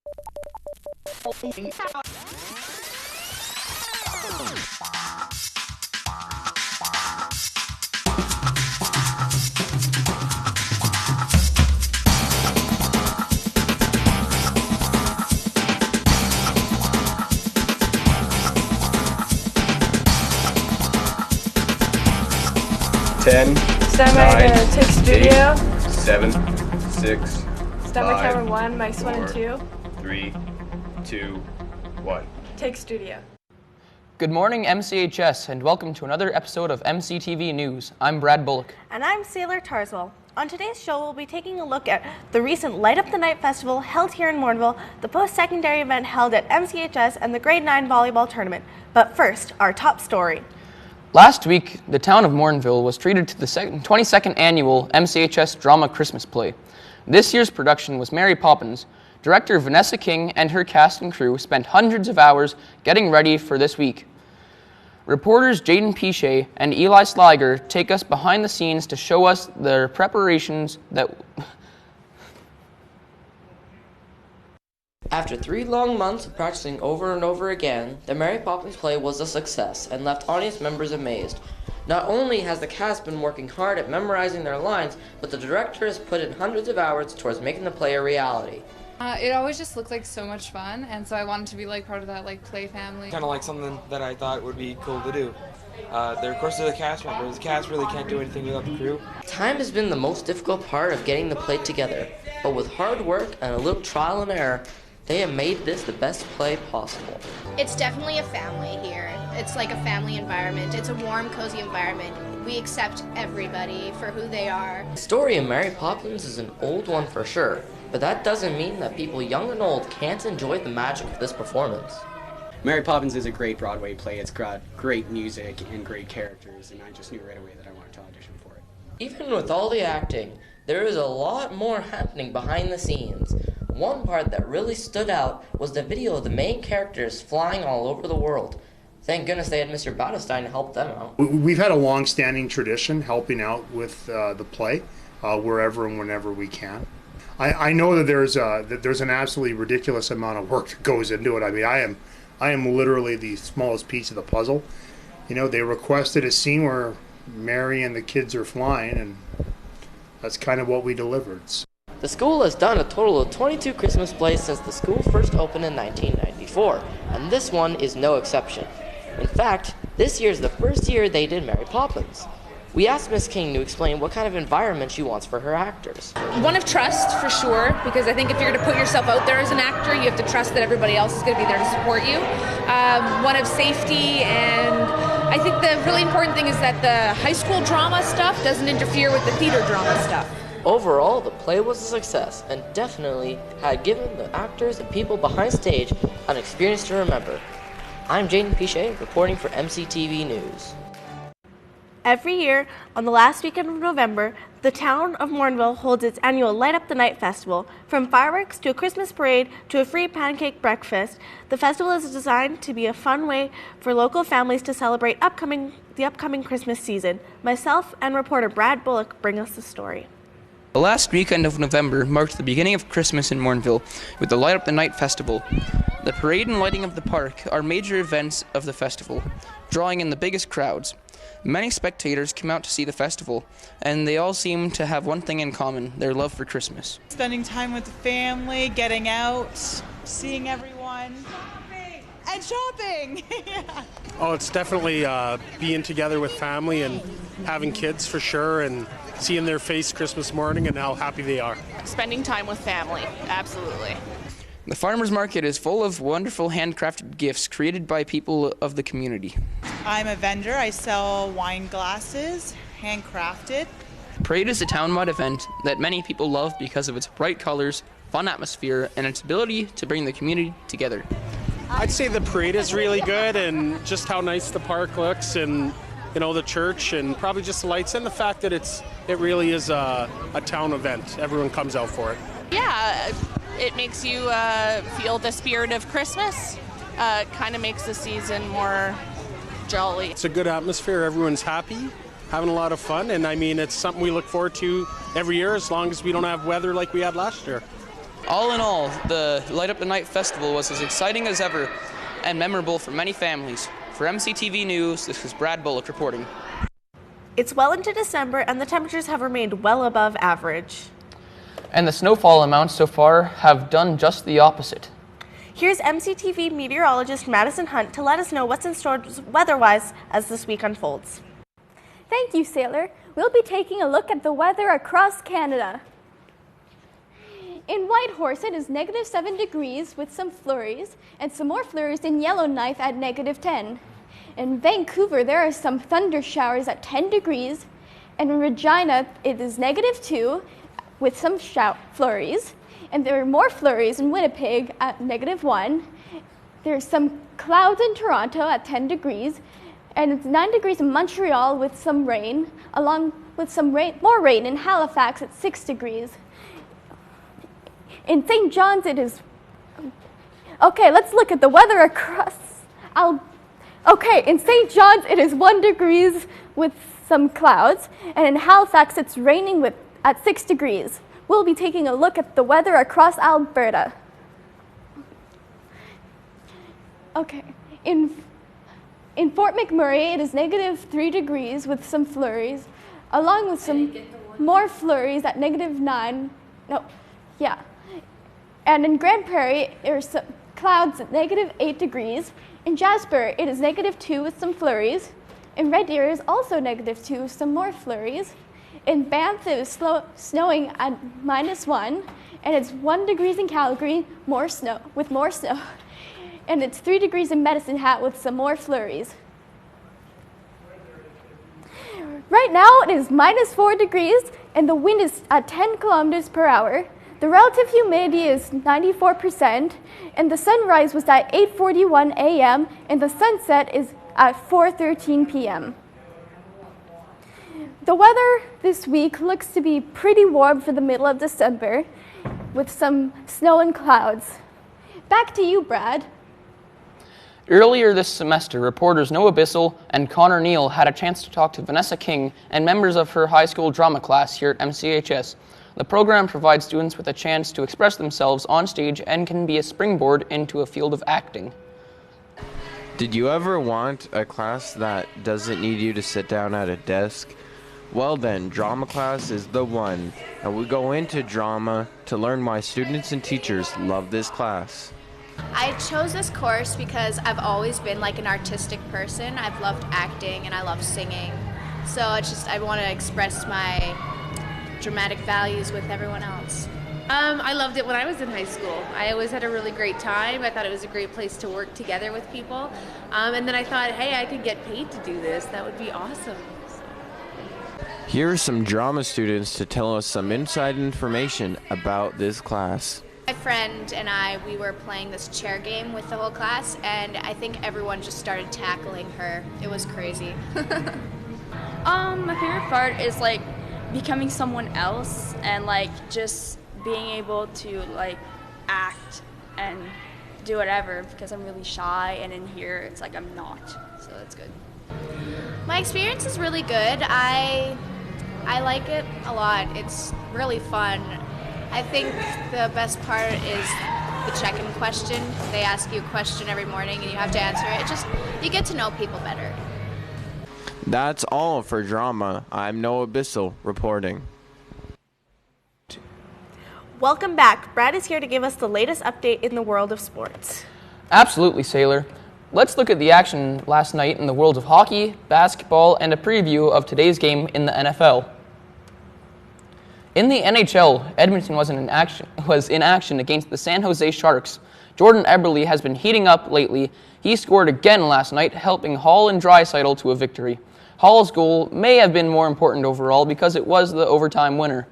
Ten. Standby to take studio. 8, 7, 6. Standby 5, camera 1, mics 1 and 2. 3, 2, 1. Take studio. Good morning, MCHS, and welcome to another episode of MCTV News. I'm Brad Bullock. And I'm Sailor Tarswell. On today's show, we'll be taking a look at the recent Light Up the Night Festival held here in Morinville, the post-secondary event held at MCHS, and the Grade 9 volleyball tournament. But first, our top story. Last week, the town of Morinville was treated to the 22nd annual MCHS Drama Christmas Play. This year's production was Mary Poppins. Director Vanessa King and her cast and crew spent hundreds of hours getting ready for this week. Reporters Jaden Pichet and Eli Sliger take us behind the scenes to show us their preparations that... After 3 long months of practicing over and over again, the Mary Poppins play was a success and left audience members amazed. Not only has the cast been working hard at memorizing their lines, but the director has put in hundreds of hours towards making the play a reality. It always just looked like so much fun, and so I wanted to be like part of that play family. Kind of like something that I thought would be cool to do. Of course, they're the cast members. The cast really can't do anything without the crew. Time has been the most difficult part of getting the play together, but with hard work and a little trial and error, they have made this the best play possible. It's definitely a family here. It's like a family environment. It's a warm, cozy environment. We accept everybody for who they are. The story of Mary Poppins is an old one for sure, but that doesn't mean that people young and old can't enjoy the magic of this performance. Mary Poppins is a great Broadway play. It's got great music and great characters, and I just knew right away that I wanted to audition for it. Even with all the acting, there is a lot more happening behind the scenes. One part that really stood out was the video of the main characters flying all over the world. Thank goodness they had Mr. Badestein to help them out. We've had a long-standing tradition helping out with the play wherever and whenever we can. I know that there's an absolutely ridiculous amount of work that goes into it. I mean, I am literally the smallest piece of the puzzle. You know, they requested a scene where Mary and the kids are flying, and that's kind of what we delivered. The school has done a total of 22 Christmas plays since the school first opened in 1994, and this one is no exception. In fact, this year is the first year they did Mary Poppins. We asked Miss King to explain what kind of environment she wants for her actors. One of trust, for sure, because I think if you're going to put yourself out there as an actor, you have to trust that everybody else is going to be there to support you. One of safety, and I think the really important thing is that the high school drama stuff doesn't interfere with the theater drama stuff. Overall, the play was a success and definitely had given the actors and people behind stage an experience to remember. I'm Jaden Pichet, reporting for MCTV News. Every year, on the last weekend of November, the town of Morinville holds its annual Light Up the Night Festival. From fireworks to a Christmas parade to a free pancake breakfast, the festival is designed to be a fun way for local families to celebrate the upcoming Christmas season. Myself and reporter Brad Bullock bring us the story. The last weekend of November marked the beginning of Christmas in Morinville with the Light Up the Night Festival. The parade and lighting of the park are major events of the festival, drawing in the biggest crowds. Many spectators come out to see the festival, and they all seem to have one thing in common, their love for Christmas. Spending time with the family, getting out, seeing everyone, and shopping. Yeah. Oh, it's definitely being together with family and having kids for sure, and seeing their face Christmas morning and how happy they are. Spending time with family, absolutely. The farmers market is full of wonderful handcrafted gifts created by people of the community. I'm a vendor. I sell wine glasses, handcrafted. Parade is a town-wide event that many people love because of its bright colors, fun atmosphere, and its ability to bring the community together. I'd say the parade is really good, and just how nice the park looks, and the church, and probably just the lights, and the fact that it really is a town event. Everyone comes out for it. Yeah, it makes you feel the spirit of Christmas. Kind of makes the season more jolly. It's a good atmosphere. Everyone's happy, having a lot of fun, and I mean, it's something we look forward to every year as long as we don't have weather like we had last year. All in all, the Light Up the Night Festival was as exciting as ever and memorable for many families. For MCTV News, this is Brad Bullock reporting. It's well into December and the temperatures have remained well above average. And the snowfall amounts so far have done just the opposite. Here's MCTV meteorologist Madison Hunt to let us know what's in store weather-wise as this week unfolds. Thank you, Sailor. We'll be taking a look at the weather across Canada. In Whitehorse, it is -7 degrees with some flurries, and some more flurries in Yellowknife at -10. In Vancouver, there are some thunder showers at 10 degrees, and in Regina, it is -2 with some flurries, and there are more flurries in Winnipeg at -1. There are some clouds in Toronto at 10 degrees, and it's 9 degrees in Montreal with some rain, along with some more rain in Halifax at 6 degrees. In St. John's, it is... Okay, let's look at the weather across... in St. John's, it is 1 degrees with some clouds, and in Halifax, it's raining at 6 degrees. We'll be taking a look at the weather across Alberta. Okay, in Fort McMurray, it is -3 degrees with some flurries, along with some more flurries at -9. And in Grand Prairie, there are some clouds at -8 degrees. In Jasper, it is -2 with some flurries. In Red Deer, it is also -2 with some more flurries. In Banff, it is snowing at -1, and it's 1 degrees in Calgary, with more snow. And it's 3 degrees in Medicine Hat with some more flurries. Right now, it is -4 degrees, and the wind is at 10 kilometers per hour. The relative humidity is 94%, and the sunrise was at 8:41 a.m., and the sunset is at 4:13 p.m. The weather this week looks to be pretty warm for the middle of December, with some snow and clouds. Back to you, Brad. Earlier this semester, reporters Noah Bissell and Connor Neal had a chance to talk to Vanessa King and members of her high school drama class here at MCHS. The program provides students with a chance to express themselves on stage and can be a springboard into a field of acting. Did you ever want a class that doesn't need you to sit down at a desk? Well then, drama class is the one, and we go into drama to learn why students and teachers love this class. I chose this course because I've always been like an artistic person. I've loved acting and I love singing. So it's just, I want to express my dramatic values with everyone else. I loved it when I was in high school. I always had a really great time. I thought it was a great place to work together with people. And then I thought, hey, I could get paid to do this. That would be awesome. Here are some drama students to tell us some inside information about this class. My friend and I, we were playing this chair game with the whole class, and I think everyone just started tackling her. It was crazy. My favorite part is like becoming someone else and like just being able to like act and do whatever, because I'm really shy, and in here it's like I'm not, so that's good. My experience is really good. I like it a lot. It's really fun. I think the best part is the check-in question. They ask you a question every morning and you have to answer it. You get to know people better. That's all for drama. I'm Noah Bissell reporting. Welcome back. Brad is here to give us the latest update in the world of sports. Absolutely, Sailor. Let's look at the action last night in the world of hockey, basketball, and a preview of today's game in the NFL. In the NHL, Edmonton was in action against the San Jose Sharks. Jordan Eberle has been heating up lately. He scored again last night, helping Hall and Draisaitl to a victory. Hall's goal may have been more important overall because it was the overtime winner.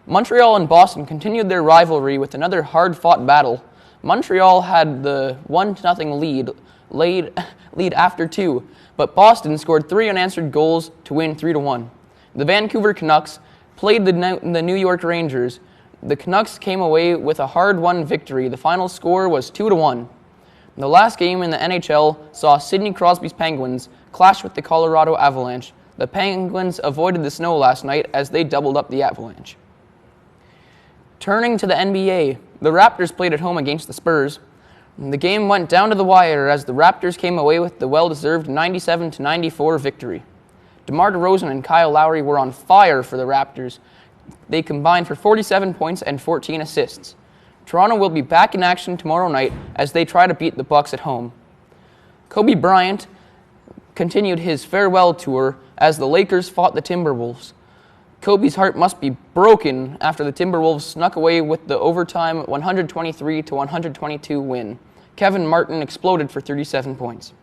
Montreal and Boston continued their rivalry with another hard-fought battle. Montreal had the 1-0 lead after 2, but Boston scored 3 unanswered goals to win 3-1. The Vancouver Canucks played the New York Rangers. The Canucks came away with a hard-won victory. The final score was 2-1. The last game in the NHL saw Sidney Crosby's Penguins clash with the Colorado Avalanche. The Penguins avoided the snow last night as they doubled up the Avalanche. Turning to the NBA, The Raptors played at home against the Spurs. The game went down to the wire as the Raptors came away with the well-deserved 97-94 victory. DeMar DeRozan and Kyle Lowry were on fire for the Raptors. They combined for 47 points and 14 assists. Toronto will be back in action tomorrow night as they try to beat the Bucks at home. Kobe Bryant continued his farewell tour as the Lakers fought the Timberwolves. Kobe's heart must be broken after the Timberwolves snuck away with the overtime 123-122 win. Kevin Martin exploded for 37 points.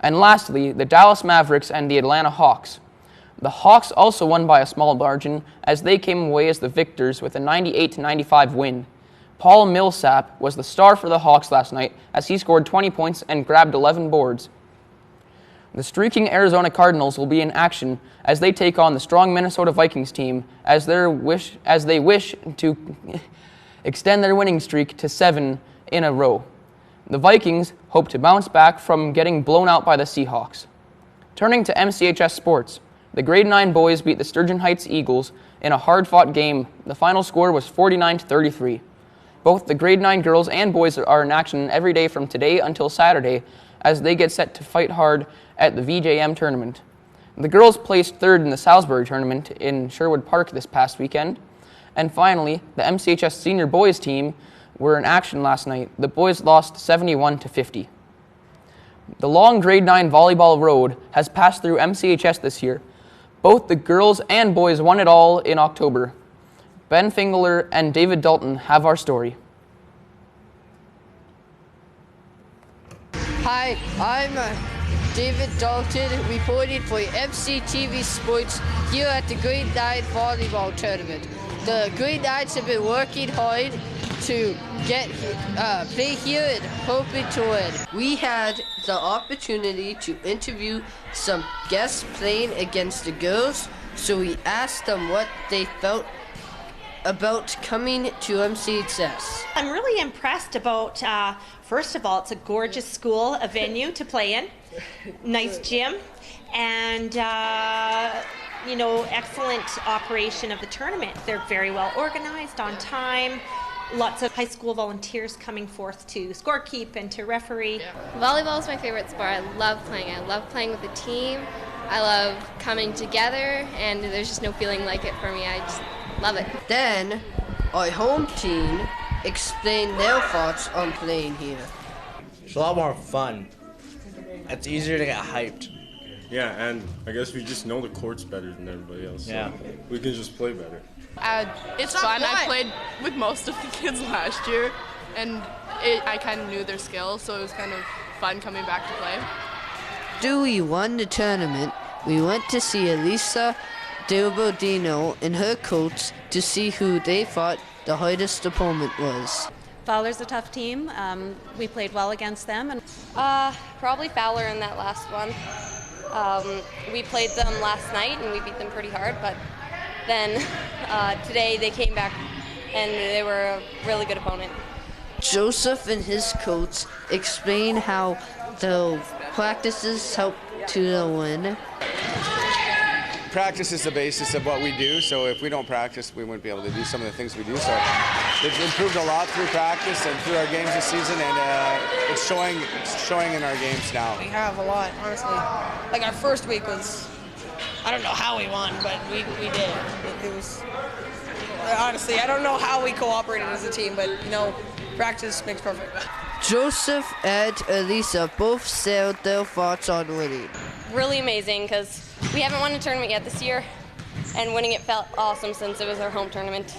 And lastly, the Dallas Mavericks and the Atlanta Hawks. The Hawks also won by a small margin as they came away as the victors with a 98-95 win. Paul Millsap was the star for the Hawks last night as he scored 20 points and grabbed 11 boards. The streaking Arizona Cardinals will be in action as they take on the strong Minnesota Vikings team as they wish to extend their winning streak to 7 in a row. The Vikings hope to bounce back from getting blown out by the Seahawks. Turning to MCHS sports, the grade 9 boys beat the Sturgeon Heights Eagles in a hard-fought game. The final score was 49-33. Both the grade 9 girls and boys are in action every day from today until Saturday as they get set to fight hard at the VJM tournament. The girls placed third in the Salisbury tournament in Sherwood Park this past weekend. And finally, the MCHS senior boys team were in action last night. The boys lost 71-50. The long grade 9 volleyball road has passed through MCHS this year. Both the girls and boys won it all in October. Ben Fingler and David Dalton have our story. Hi, I'm David Dalton, reporting for MCTV Sports here at the grade 9 volleyball tournament. The grade 9s have been working hard to get play here and hoping to win. We had the opportunity to interview some guests playing against the girls, so we asked them what they felt about coming to MCHS. I'm really impressed about, first of all, it's a gorgeous school, a venue to play in, nice gym, and excellent operation of the tournament. They're very well organized, on time. Lots of high school volunteers coming forth to scorekeep and to referee. Volleyball is my favorite sport. I love playing. I love playing with the team. I love coming together, and there's just no feeling like it for me. I just love it. Then, our home team explained their thoughts on playing here. It's a lot more fun. It's easier to get hyped. Yeah, and I guess we just know the courts better than everybody else. So we can just play better. It's fun. I played with most of the kids last year, and I kind of knew their skills, so it was kind of fun coming back to play. After we won the tournament, we went to see Elisa Delbodino and her coach to see who they thought the hardest opponent was. Fowler's a tough team. We played well against them. And Probably Fowler in that last one. We played them last night and we beat them pretty hard, but then today they came back and they were a really good opponent. Joseph and his coach explain how the practices help to the win. Practice is the basis of what we do, so if we don't practice, we wouldn't be able to do some of the things we do. So it's improved a lot through practice and through our games this season, and it's showing in our games now. We have a lot, honestly. Like our first week was, I don't know how we won, but we did. It was, honestly, I don't know how we cooperated as a team, but practice makes perfect. Joseph and Elisa both said their thoughts on winning. Really amazing because we haven't won a tournament yet this year, and winning it felt awesome since it was our home tournament.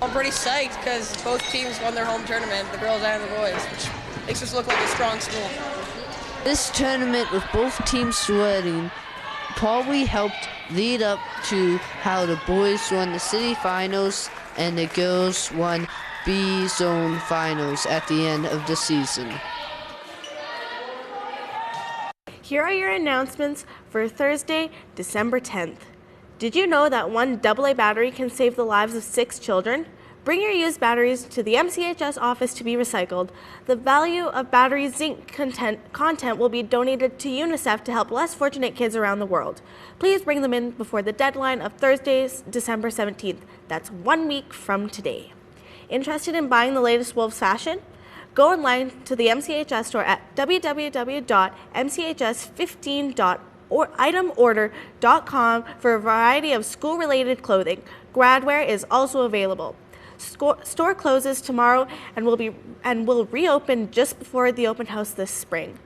I'm pretty psyched because both teams won their home tournament, the girls and the boys, which makes us look like a strong school. This tournament with both teams winning probably helped lead up to how the boys won the city finals and the girls won B-Zone finals at the end of the season. Here are your announcements for Thursday, December 10th. Did you know that one AA battery can save the lives of 6 children? Bring your used batteries to the MCHS office to be recycled. The value of battery zinc content will be donated to UNICEF to help less fortunate kids around the world. Please bring them in before the deadline of Thursday, December 17th. That's 1 week from today. Interested in buying the latest Wolves fashion? Go online to the MCHS store at www.mchs15.itemorder.com for a variety of school-related clothing. Gradwear is also available. Store closes tomorrow and will reopen just before the open house this spring.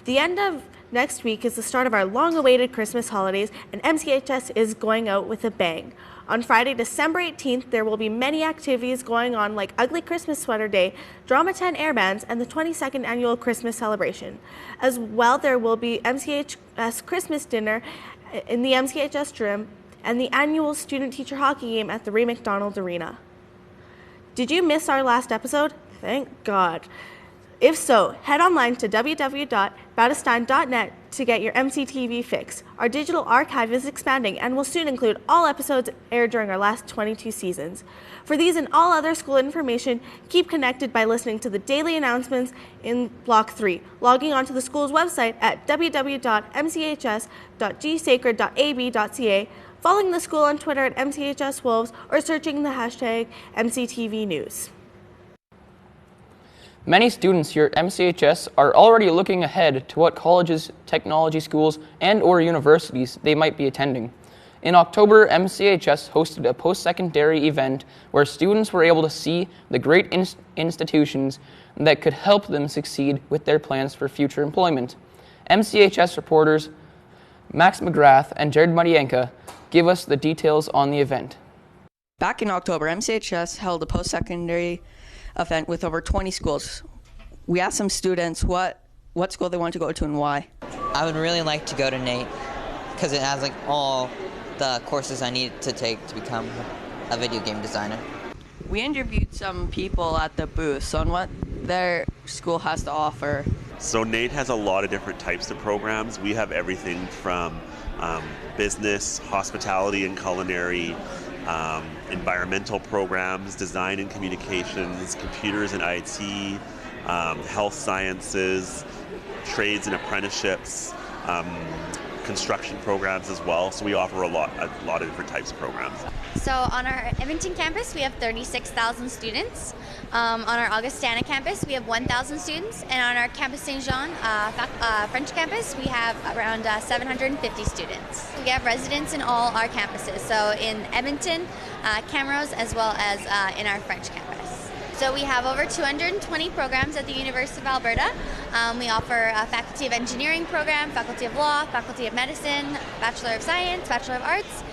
The end of next week is the start of our long-awaited Christmas holidays, and MCHS is going out with a bang. On Friday, December 18th, there will be many activities going on like Ugly Christmas Sweater Day, Drama 10 Air Bands, and the 22nd Annual Christmas Celebration. As well, there will be MCHS Christmas Dinner in the MCHS Gym and the annual Student-Teacher Hockey Game at the Ray McDonald Arena. Did you miss our last episode? Thank God. If so, head online to www.battlestein.net to get your MCTV fix. Our digital archive is expanding and will soon include all episodes aired during our last 22 seasons. For these and all other school information, keep connected by listening to the daily announcements in Block 3, logging onto the school's website at www.mchs.gsacred.ab.ca, following the school on Twitter at MCHS Wolves, or searching the hashtag MCTV News. Many students here at MCHS are already looking ahead to what colleges, technology schools, and/or universities they might be attending. In October, MCHS hosted a post-secondary event where students were able to see the great institutions that could help them succeed with their plans for future employment. MCHS reporters Max McGrath and Jared Marienka give us the details on the event. Back in October, MCHS held a post-secondary event with over 20 schools. We asked some students what school they want to go to and why. I would really like to go to NATE because it has like all the courses I need to take to become a video game designer. We interviewed some people at the booth on what their school has to offer. So NATE has a lot of different types of programs. We have everything from business, hospitality and culinary, environmental programs, design and communications, computers and IT, health sciences, trades and apprenticeships, construction programs as well. So we offer a lot of different types of programs. So on our Edmonton campus, we have 36,000 students. On our Augustana campus, we have 1,000 students. And on our Campus Saint Jean French campus, we have around 750 students. We have residents in all our campuses. So in Edmonton, Camrose, as well as in our French campus. So we have over 220 programs at the University of Alberta. We offer a Faculty of Engineering program, Faculty of Law, Faculty of Medicine, Bachelor of Science, Bachelor of Arts.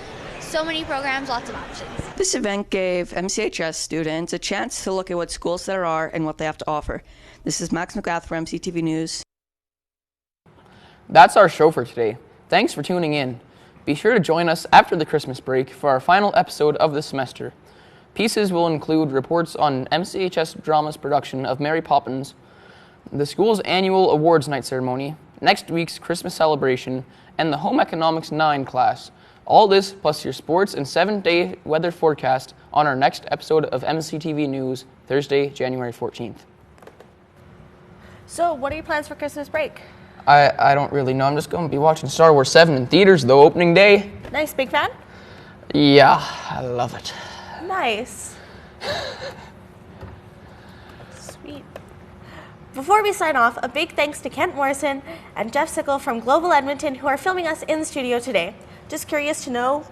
So many programs, lots of options. This event gave MCHS students a chance to look at what schools there are and what they have to offer. This is Max McGrath for MCTV News. That's our show for today. Thanks for tuning in. Be sure to join us after the Christmas break for our final episode of the semester. Pieces will include reports on MCHS Drama's production of Mary Poppins, the school's annual awards night ceremony, next week's Christmas celebration, and the Home Economics 9 class. All this plus your sports and 7-day weather forecast on our next episode of MCTV News, Thursday, January 14th. So, what are your plans for Christmas break? I don't really know. I'm just going to be watching Star Wars 7 in theaters, though, opening day. Nice. Big fan? Yeah, I love it. Nice. Sweet. Before we sign off, a big thanks to Kent Morrison and Jeff Sickle from Global Edmonton who are filming us in the studio today. Just curious to know,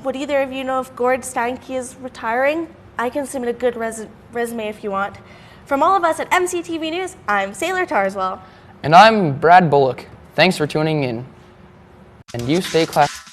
would either of you know if Gord Steinke is retiring? I can submit a good resume if you want. From all of us at MCTV News, I'm Sailor Tarswell. And I'm Brad Bullock. Thanks for tuning in. And you stay classy.